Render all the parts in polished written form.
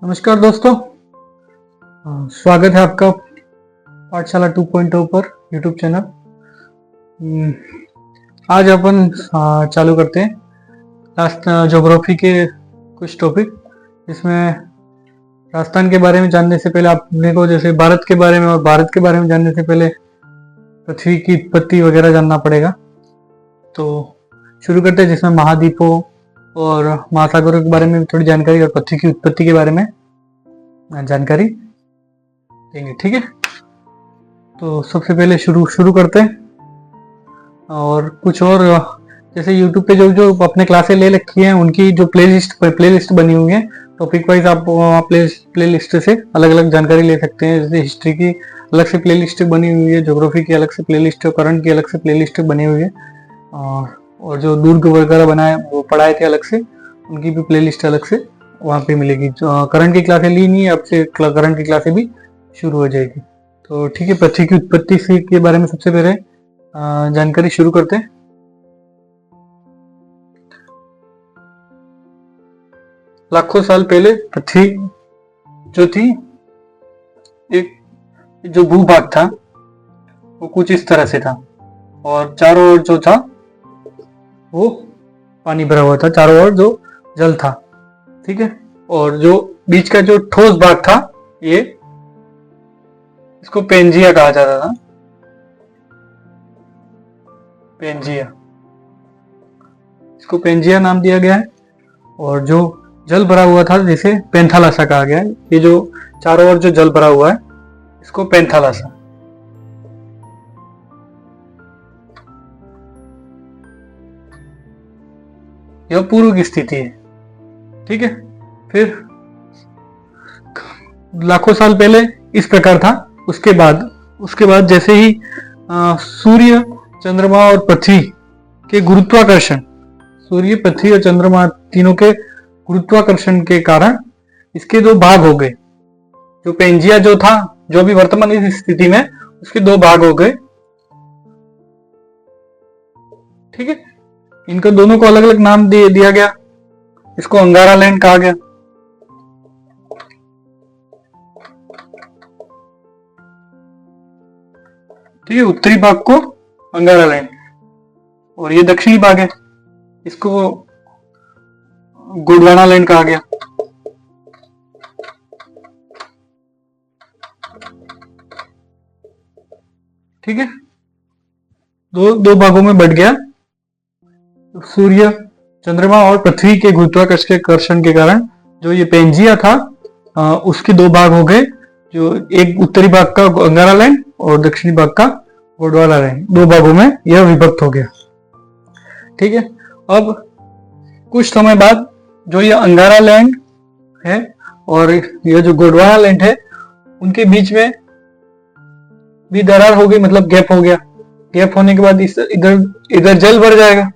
नमस्कार दोस्तों। स्वागत है आपका पाठशाला 2.0 पर यूट्यूब चैनल। आज अपन चालू करते हैं लास्ट ज्योग्राफी के कुछ टॉपिक। इसमें राजस्थान के बारे में जानने से पहले आपने को जैसे भारत के बारे में और भारत के बारे में जानने से पहले पृथ्वी की उत्पत्ति वगैरह जानना पड़ेगा। तो शुरू करते हैं जिसमें महाद्वीपों और महासागरों के बारे में थोड़ी जानकारी और पृथ्वी की उत्पत्ति के बारे में जानकारी देंगे। ठीक है, तो सबसे पहले शुरू करते हैं। और कुछ और जैसे YouTube पे जो अपने क्लासें ले रखी हैं उनकी जो प्लेलिस्ट बनी हुई है टॉपिक वाइज, आप प्लेलिस्ट से अलग अलग जानकारी ले सकते हैं। जैसे हिस्ट्री की अलग से प्लेलिस्ट बनी हुई है, ज्योग्राफी की अलग से प्लेलिस्ट, करंट की अलग से प्लेलिस्ट बनी हुई है, और जो दुर्ग वगैरह बनाए वो पढ़ाए थे अलग से, उनकी भी प्लेलिस्ट अलग से वहाँ पे मिलेगी। करंट की क्लासें ली नहीं, अब से करंट की क्लासें भी शुरू हो जाएगी। तो ठीक है, पृथ्वी की उत्पत्ति से के बारे में सबसे पहले जानकारी शुरू करते हैं। लाखों साल पहले पृथ्वी जो थी, एक जो भूभाग था वो कुछ इस तरह से था, और चारों ओर जो था वो पानी भरा हुआ था, चारों ओर जो जल था। ठीक है, और जो बीच का जो ठोस भाग था ये इसको पेंजिया कहा जाता था। पेंजिया, इसको पेंजिया नाम दिया गया है। और जो जल भरा हुआ था जिसे पेंथालासा कहा गया है। ये जो चारों ओर जो जल भरा हुआ है इसको पेंथालासा। यह पूर्व की स्थिति है। ठीक है, फिर लाखों साल पहले इस प्रकार था। उसके बाद जैसे ही सूर्य, चंद्रमा और पृथ्वी के गुरुत्वाकर्षण, सूर्य, पृथ्वी और चंद्रमा तीनों के गुरुत्वाकर्षण के कारण इसके दो भाग हो गए। जो पेंजिया जो था, जो भी वर्तमान इस स्थिति में, उसके दो भाग हो गए। ठीक है, इनको दोनों को अलग अलग नाम दिया गया। इसको अंगारा लैंड कहा गया। ठीक है, उत्तरी भाग को अंगारा लैंड, और ये दक्षिणी भाग है, इसको गोंडवाना लैंड कहा गया। ठीक है, दो भागों में बढ़ गया। सूर्य, चंद्रमा और पृथ्वी के गुरुत्वाकर्षण के कारण जो ये पेंजिया था, उसके दो भाग हो गए। जो एक उत्तरी भाग का अंगारा लैंड और दक्षिणी भाग का गोंडवाना लैंड, दो भागों में यह विभक्त हो गया। ठीक है, अब कुछ समय बाद जो ये अंगारा लैंड है और यह जो गोंडवाना लैंड है, उनके बीच में भी दरार हो गई, मतलब गैप हो गया। गैप होने के बाद इधर जल भर जाएगा।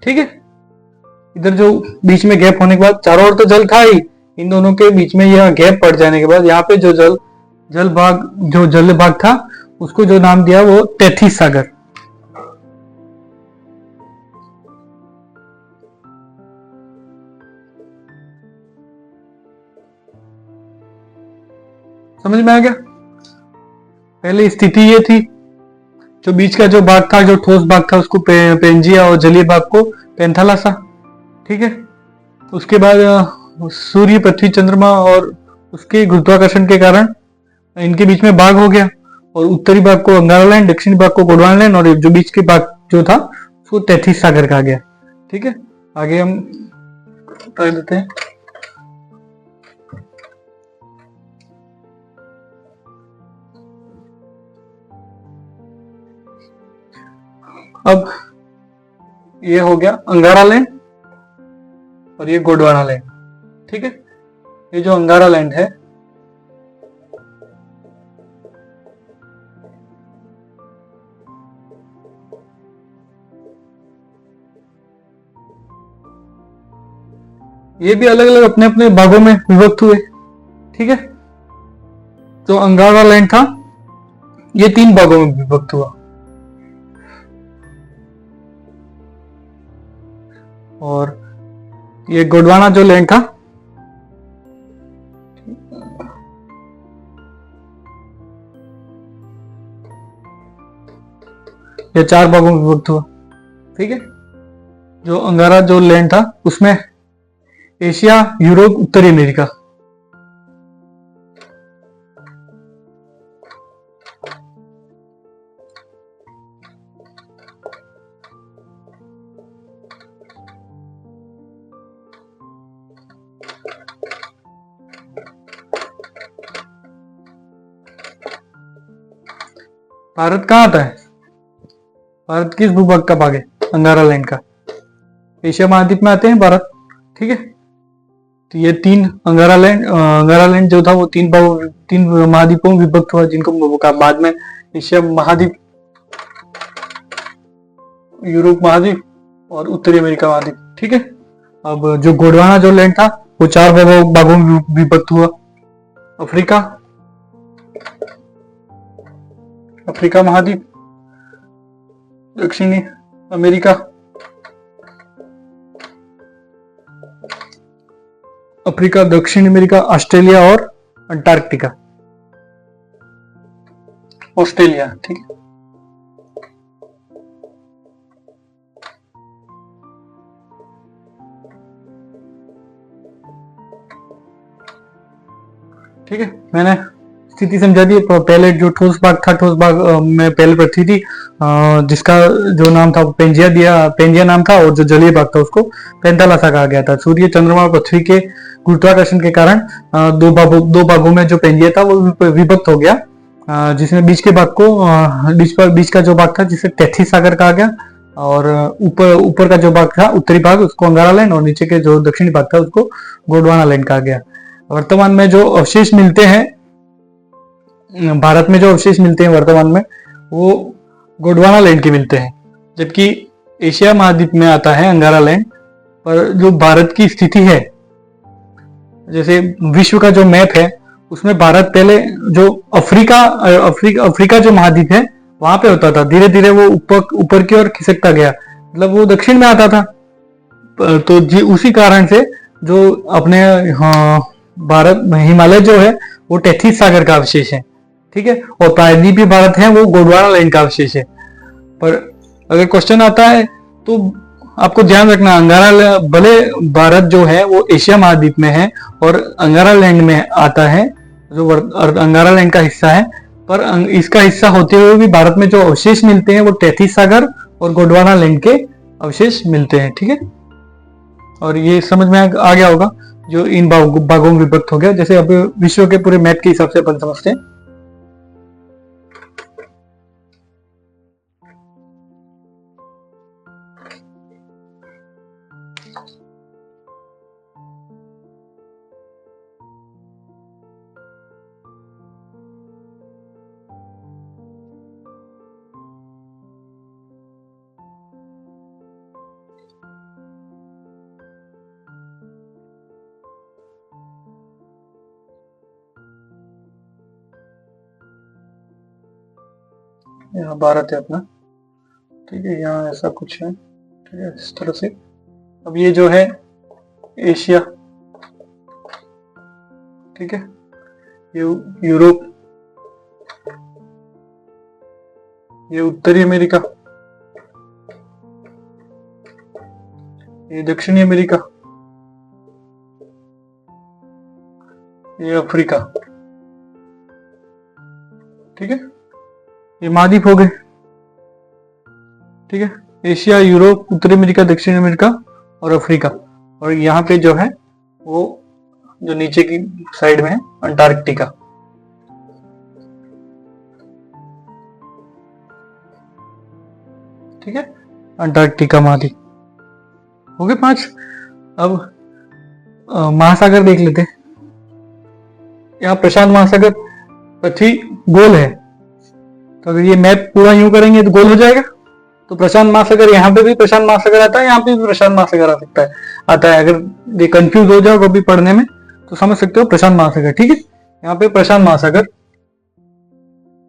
ठीक है, इधर जो बीच में गैप होने के बाद, चारों ओर तो जल था ही, इन दोनों के बीच में यह गैप पड़ जाने के बाद यहाँ पे जो जल भाग था, उसको जो नाम दिया वो तैथिस सागर। समझ में आ गया? पहले स्थिति ये थी, जो बीच का जो भाग था, जो ठोस भाग था, उसको पेंजिया और जलीय भाग को पेंथालासा। ठीक है, उसके बाद सूर्य, पृथ्वी, चंद्रमा और उसके गुरुत्वाकर्षण के कारण इनके बीच में भाग हो गया, और उत्तरी भाग को अंगारा लैंड, दक्षिणी भाग को गोंडवाना लैंड, और जो बीच के भाग जो था उसको तैथिस सागर कहा गया। ठीक है, आगे हम कर देते हैं। अब ये हो गया अंगारा लैंड और ये गोंडवाना लैंड। ठीक है, ये जो अंगारा लैंड है, ये भी अलग अलग अपने अपने भागों में विभक्त हुए। ठीक है, जो अंगारा लैंड था ये 3 भागों में विभक्त हुआ, और ये गोंडवाना जो लैंड था या 4 भागों में विभक्त हुआ। ठीक है, जो अंगारा जो लैंड था उसमें एशिया, यूरोप, उत्तरी अमेरिका। भारत कहाँ आता है? भारत किस भूभाग का भाग है? अंगारा लैंड का। एशिया महाद्वीप में आते हैं भारत। ठीक है, तो ये 3 अंगारा लैंड जो था वो 3 महाद्वीपों में विभक्त हुआ, जिनको बाद में एशिया महाद्वीप, यूरोप महाद्वीप और उत्तरी अमेरिका महाद्वीप। ठीक है, अब जो गोंडवाना जो लैंड था वो 4 भागों में विभक्त हुआ। अफ्रीका महाद्वीप, दक्षिणी अमेरिका, दक्षिण अमेरिका, ऑस्ट्रेलिया और अंटार्कटिका। ऑस्ट्रेलिया। ठीक है, ठीक है, मैंने स्थिति समझा दी। पहले जो ठोस भाग था, ठोस भाग में पहले पृथ्वी थी, जिसका जो नाम था पेंजिया नाम था, और जो जलीय भाग था उसको पेंथालासा कहा गया था। सूर्य, चंद्रमा और पृथ्वी के गुरुत्वाकर्षण के कारण दो भागों में जो पेंजिया था वो विभक्त हो गया, जिसमें बीच के भाग को बीच का जो भाग था जिसे तैथिस सागर कहा गया, और ऊपर का जो भाग था उत्तरी भाग उसको अंगारा लैंड, और नीचे के जो दक्षिणी भाग था उसको गोंडवाना लैंड कहा गया। वर्तमान में जो अवशेष मिलते हैं भारत में, जो अवशेष मिलते हैं वर्तमान में, वो गोंडवाना लैंड के मिलते हैं, जबकि एशिया महाद्वीप में आता है अंगारा लैंड। पर जो भारत की स्थिति है, जैसे विश्व का जो मैप है उसमें भारत पहले जो अफ्रीका जो महाद्वीप है वहां पे होता था, धीरे धीरे वो ऊपर की ओर खिसकता गया, मतलब वो दक्षिण में आता था। तो जी उसी कारण से जो अपने भारत हिमालय जो है वो तैथिस सागर का अवशेष है। ठीक है, और प्रायद्वीपीय भारत है वो गोंडवाना लैंड का अवशेष है। पर अगर क्वेश्चन आता है तो आपको ध्यान रखना, अंगारा भले भारत जो है वो एशिया महाद्वीप में है और अंगारा लैंड में आता है, जो अंगारा लैंड का हिस्सा है, पर इसका हिस्सा होते हुए भी भारत में जो अवशेष मिलते हैं वो तैथिस सागर और गोंडवाना लैंड के अवशेष मिलते हैं। ठीक है, और ये समझ में आ गया होगा जो इन भागों में विभक्त हो गया, जैसे अब विश्व के पूरे मैप के हिसाब से अपन समझते हैं। यहाँ भारत है अपना। ठीक है, यहाँ ऐसा कुछ है। ठीक है, इस तरह से। अब ये जो है एशिया, ठीक है, यूरोप, ये उत्तरी अमेरिका, ये दक्षिणी अमेरिका, ये अफ्रीका। ठीक है, ये महाद्वीप हो गए। ठीक है, एशिया, यूरोप, उत्तरी अमेरिका, दक्षिण अमेरिका और अफ्रीका। और यहाँ पे जो है वो जो नीचे की साइड में है अंटार्कटिका। ठीक है, अंटार्कटिका महाद्वीप हो गए 5। अब महासागर देख लेते हैं। यहाँ प्रशांत महासागर, पृथ्वी गोल है, तो अगर ये मैप पूरा यूं करेंगे तो गोल हो जाएगा। तो प्रशांत महासागर, यहाँ पे भी प्रशांत महासागर आता है, यहाँ पे भी प्रशांत महासागर आता है। अगर ये कंफ्यूज हो जाओ कभी पढ़ने में तो समझ सकते हो प्रशांत महासागर। ठीक है, यहाँ पे प्रशांत महासागर।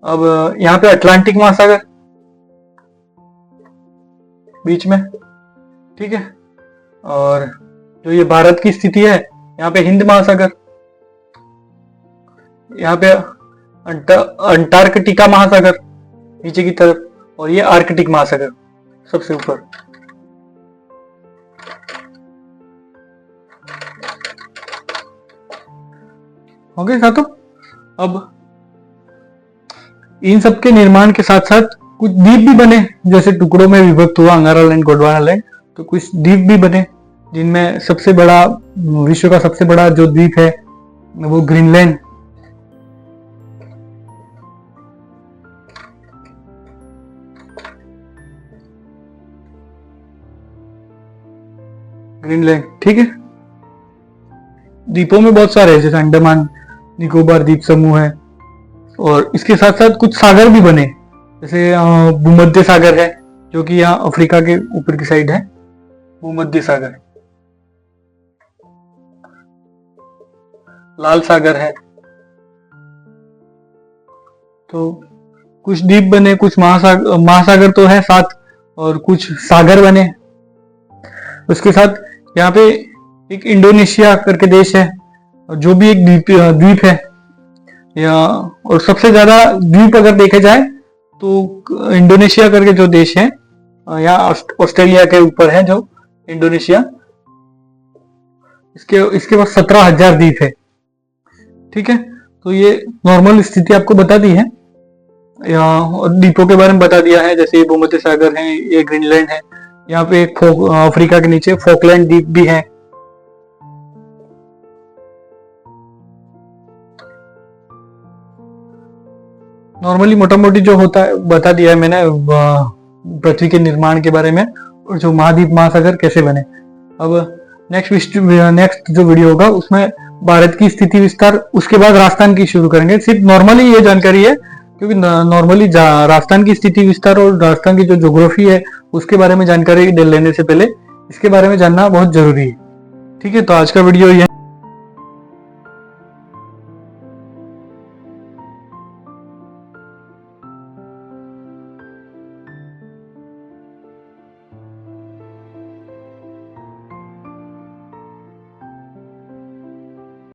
अब यहाँ पे अटलांटिक महासागर बीच में। ठीक है, और जो ये भारत की स्थिति है, यहाँ पे हिंद महासागर, यहाँ पे अंटार्कटिका महासागर नीचे की तरफ, और ये आर्कटिक महासागर सबसे ऊपर। ओके साथियों, अब इन सब के निर्माण के साथ साथ कुछ द्वीप भी बने, जैसे टुकड़ों में विभक्त हुआ अंगारा लैंड, गोंडवाना लैंड, तो कुछ द्वीप भी बने, जिनमें सबसे बड़ा, विश्व का सबसे बड़ा जो द्वीप है वो ग्रीनलैंड। ग्रीनलैंड, ठीक है। द्वीपों में बहुत सारे हैं, जैसे अंडमान निकोबार द्वीप समूह है, और इसके साथ साथ कुछ सागर भी बने, जैसे भूमध्य सागर है, जो कि यहाँ अफ्रीका के ऊपर की साइड है, भूमध्य सागर। लाल सागर है। तो कुछ द्वीप बने, कुछ महासागर तो है साथ, और कुछ सागर बने। उसके साथ यहाँ पे एक इंडोनेशिया करके देश है, जो भी एक द्वीप है, या और सबसे ज्यादा द्वीप अगर देखे जाए तो इंडोनेशिया करके जो देश है, या ऑस्ट्रेलिया के ऊपर है जो इंडोनेशिया, इसके पास 17,000 द्वीप है, ठीक है। तो ये नॉर्मल स्थिति आपको बता दी है, या द्वीपों के बारे में बता दिया है, जैसे ये भूमध्य सागर है, ये ग्रीनलैंड है, यहाँ पे एक अफ्रीका के नीचे फॉकलैंड द्वीप भी है। नॉर्मली मोटा मोटी जो होता है बता दिया है मैंने पृथ्वी के निर्माण के बारे में, और जो महाद्वीप महासागर कैसे बने। अब नेक्स्ट जो वीडियो होगा उसमें भारत की स्थिति विस्तार, उसके बाद राजस्थान की शुरू करेंगे। सिर्फ नॉर्मली ये जानकारी है, क्योंकि नॉर्मली राजस्थान की स्थिति विस्तार और राजस्थान की जो ज्योग्राफी है उसके बारे में जानकारी लेने से पहले इसके बारे में जानना बहुत जरूरी है, ठीक है। तो आज का वीडियो ये